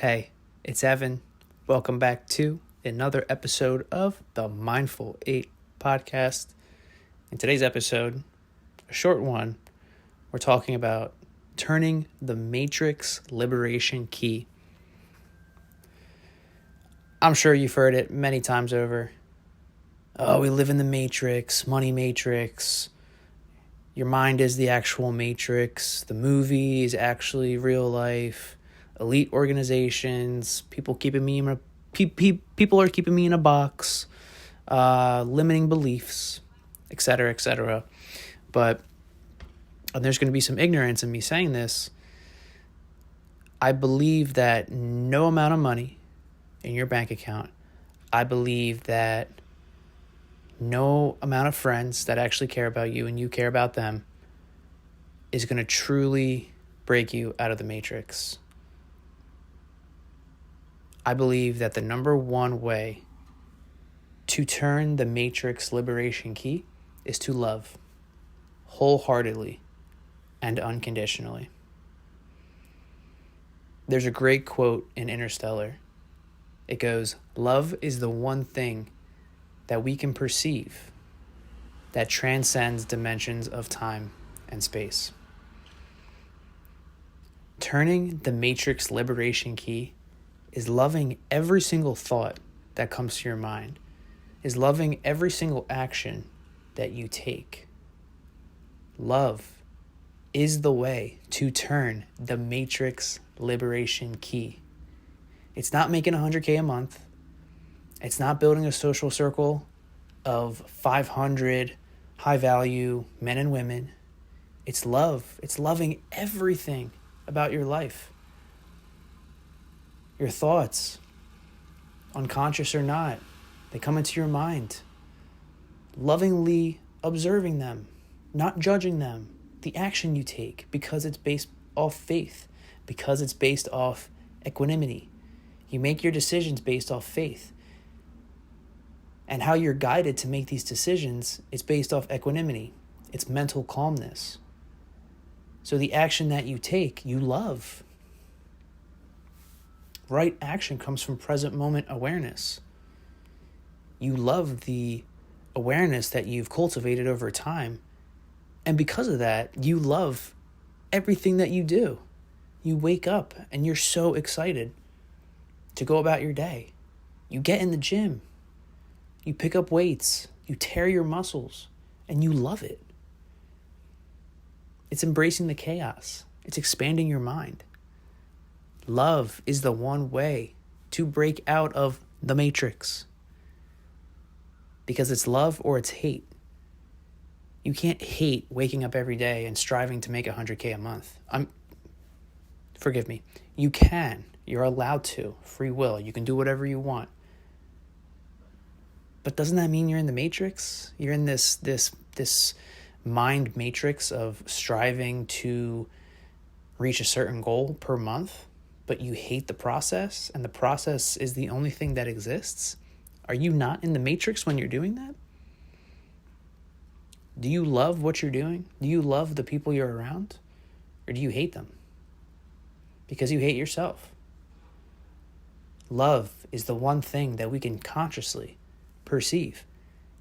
Hey, it's Evan. Welcome back to another episode of the Mindful 8 podcast. In today's episode, a short one, we're talking about turning the Matrix liberation key. I'm sure you've heard it many times over. Oh, we live in the Matrix, money Matrix. Your mind is the actual Matrix. The movie is actually real life. Elite organizations, people are keeping me in a box, limiting beliefs, etc., etc. But there's going to be some ignorance in me saying this. I believe that no amount of money in your bank account, I believe that no amount of friends that actually care about you and you care about them is going to truly break you out of the Matrix. I believe that the number one way to turn the Matrix liberation key is to love wholeheartedly and unconditionally. There's a great quote in Interstellar. It goes, "Love is the one thing that we can perceive that transcends dimensions of time and space." Turning the Matrix liberation key is loving every single thought that comes to your mind, is loving every single action that you take. Love is the way to turn the Matrix liberation key. It's not making 100K a month. It's not building a social circle of 500 high-value men and women. It's love. It's loving everything about your life. Your thoughts, unconscious or not, they come into your mind. Lovingly observing them, not judging them, the action you take, because it's based off faith, because it's based off equanimity. You make your decisions based off faith. And how you're guided to make these decisions is based off equanimity. It's mental calmness. So the action that you take, you love. Right action comes from present moment awareness. You love the awareness that you've cultivated over time. And because of that, you love everything that you do. You wake up and you're so excited to go about your day. You get in the gym. You pick up weights. You tear your muscles. And you love it. It's embracing the chaos. It's expanding your mind. Love is the one way to break out of the Matrix. Because it's love or it's hate. You can't hate waking up every day and striving to make 100K a month. Forgive me. You can. You're allowed to. Free will. You can do whatever you want. But doesn't that mean you're in the Matrix? You're in this mind matrix of striving to reach a certain goal per month, but you hate the process, and the process is the only thing that exists? Are you not in the Matrix when you're doing that? Do you love what you're doing? Do you love the people you're around? Or do you hate them? Because you hate yourself. Love is the one thing that we can consciously perceive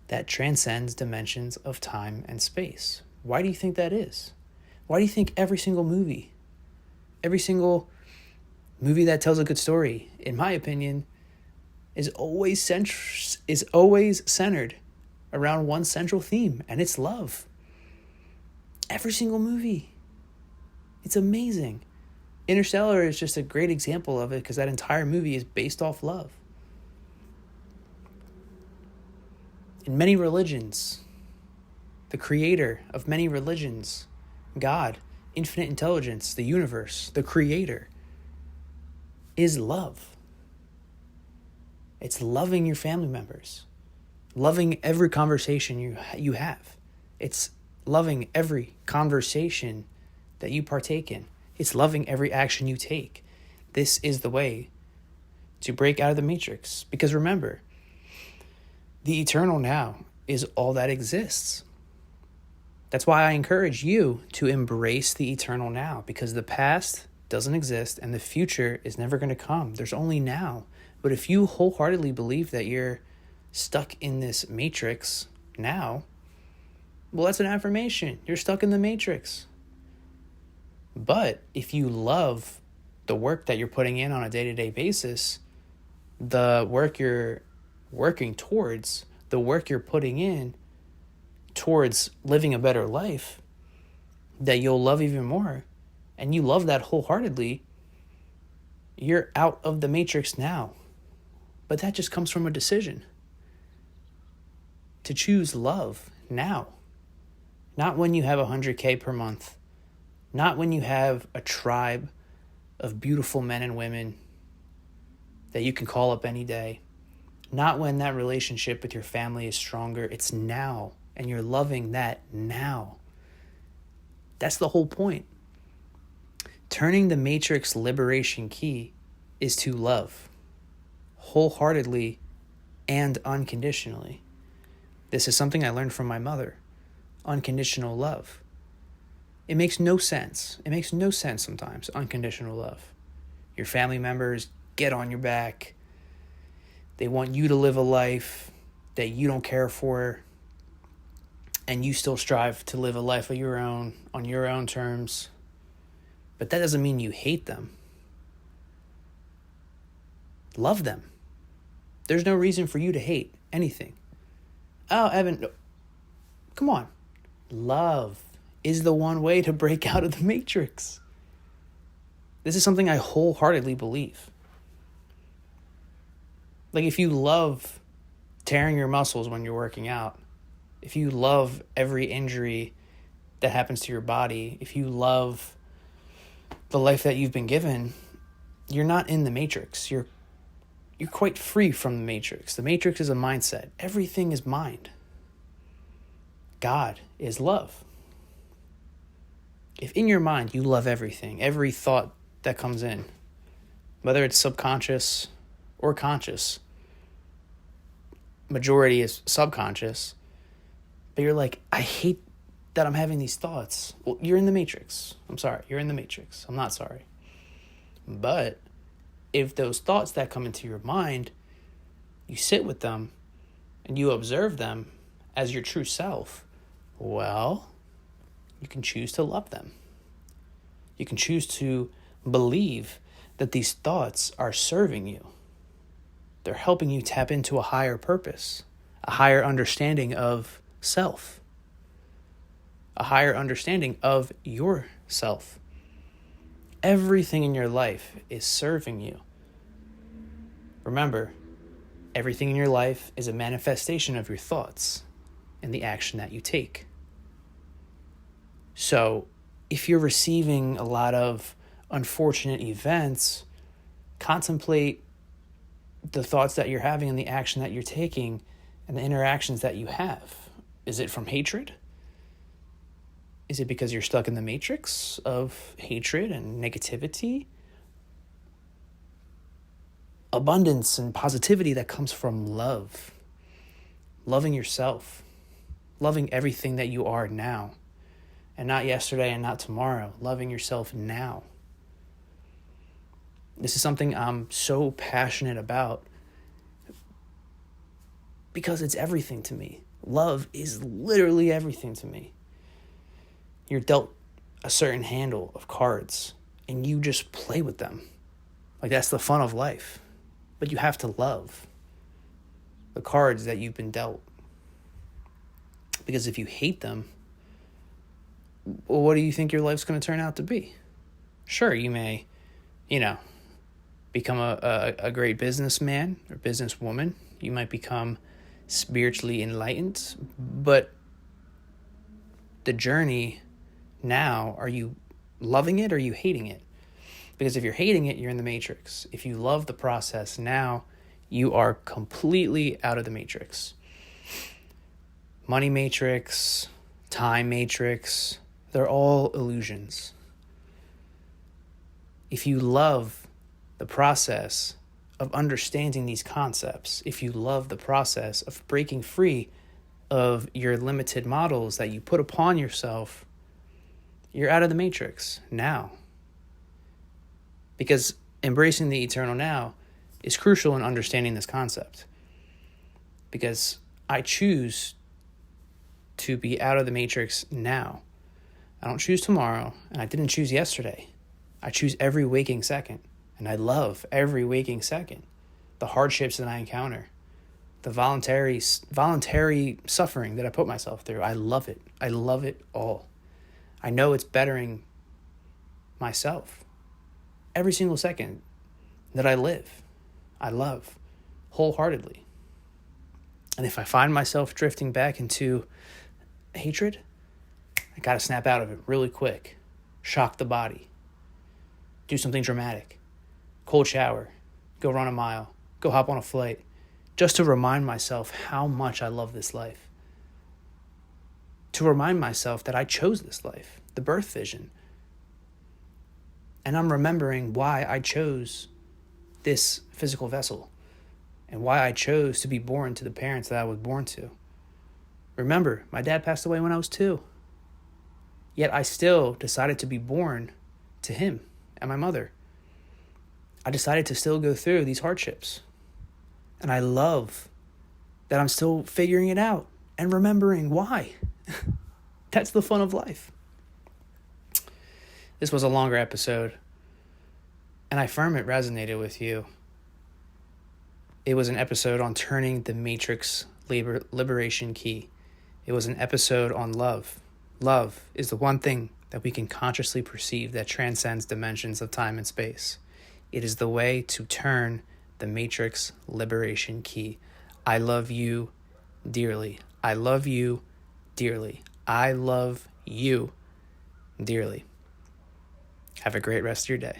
that transcends dimensions of time and space. Why do you think that is? Why do you think every single movie that tells a good story, in my opinion, is always centered around one central theme, and it's love? Every single movie. It's amazing. Interstellar is just a great example of it because that entire movie is based off love. In many religions, the creator of many religions, God, infinite intelligence, the universe, the creator, is love. It's loving your family members, loving every conversation you have. It's loving every conversation that you partake in. It's loving every action you take. This is the way to break out of the Matrix. Because remember, the eternal now is all that exists. That's why I encourage you to embrace the eternal now, because the past doesn't exist and the future is never going to come. There's only now. But if you wholeheartedly believe that you're stuck in this matrix now, well, that's an affirmation. You're stuck in the matrix. But if you love the work that you're putting in on a day-to-day basis, the work you're working towards, the work you're putting in towards living a better life that you'll love even more, and you love that wholeheartedly, you're out of the matrix now. But that just comes from a decision to choose love now. Not when you have 100K per month. Not when you have a tribe of beautiful men and women that you can call up any day. Not when that relationship with your family is stronger. It's now. And you're loving that now. That's the whole point. Turning the matrix liberation key is to love wholeheartedly and unconditionally. This is something I learned from my mother. Unconditional love. It makes no sense. It makes no sense sometimes, unconditional love. Your family members get on your back. They want you to live a life that you don't care for, and you still strive to live a life of your own, on your own terms. But that doesn't mean you hate them. Love them. There's no reason for you to hate anything. Oh, Evan, come on. Love is the one way to break out of the matrix. This is something I wholeheartedly believe. Like, if you love tearing your muscles when you're working out, if you love every injury that happens to your body, if you love the life that you've been given, you're not in the matrix. You're quite free from the matrix. The matrix is a mindset. Everything is mind. God is love. If in your mind you love everything, every thought that comes in, whether it's subconscious or conscious, majority is subconscious, but you're like, I hate that I'm having these thoughts. Well, you're in the matrix. I'm sorry. You're in the matrix. I'm not sorry. But if those thoughts that come into your mind, you sit with them and you observe them as your true self, well, you can choose to love them. You can choose to believe that these thoughts are serving you. They're helping you tap into a higher purpose, a higher understanding of self, a higher understanding of yourself. Everything in your life is serving you. Remember, everything in your life is a manifestation of your thoughts and the action that you take. So, if you're receiving a lot of unfortunate events, contemplate the thoughts that you're having and the action that you're taking and the interactions that you have. Is it from hatred? Is it because you're stuck in the matrix of hatred and negativity? Abundance and positivity that comes from love. Loving yourself. Loving everything that you are now. And not yesterday and not tomorrow. Loving yourself now. This is something I'm so passionate about because it's everything to me. Love is literally everything to me. You're dealt a certain handle of cards and you just play with them. Like, that's the fun of life. But you have to love the cards that you've been dealt. Because if you hate them, well, what do you think your life's going to turn out to be? Sure, you may, become a great businessman or businesswoman. You might become spiritually enlightened. But the journey now, are you loving it or are you hating it? Because if you're hating it, you're in the matrix. If you love the process now, you are completely out of the matrix. Money matrix, time matrix, they're all illusions. If you love the process of understanding these concepts, if you love the process of breaking free of your limited models that you put upon yourself, you're out of the matrix now. Because embracing the eternal now is crucial in understanding this concept. Because I choose to be out of the matrix now. I don't choose tomorrow, and I didn't choose yesterday. I choose every waking second, and I love every waking second. The hardships that I encounter, the voluntary suffering that I put myself through, I love it. I love it all. I know it's bettering myself. Every single second that I live, I love wholeheartedly. And if I find myself drifting back into hatred, I gotta snap out of it really quick. Shock the body. Do something dramatic. Cold shower. Go run a mile. Go hop on a flight. Just to remind myself how much I love this life. To remind myself that I chose this life. The birth vision. And I'm remembering why I chose this physical vessel. And why I chose to be born to the parents that I was born to. Remember, my dad passed away when I was 2. Yet I still decided to be born to him and my mother. I decided to still go through these hardships. And I love that I'm still figuring it out and remembering why. That's the fun of life. This was a longer episode, and I affirm it resonated with you. It was an episode on turning the matrix liberation key. It was an episode on love. Love is the one thing that we can consciously perceive that transcends dimensions of time and space. It is the way to turn the matrix liberation key. I love you dearly. I love you dearly. I love you dearly. Have a great rest of your day.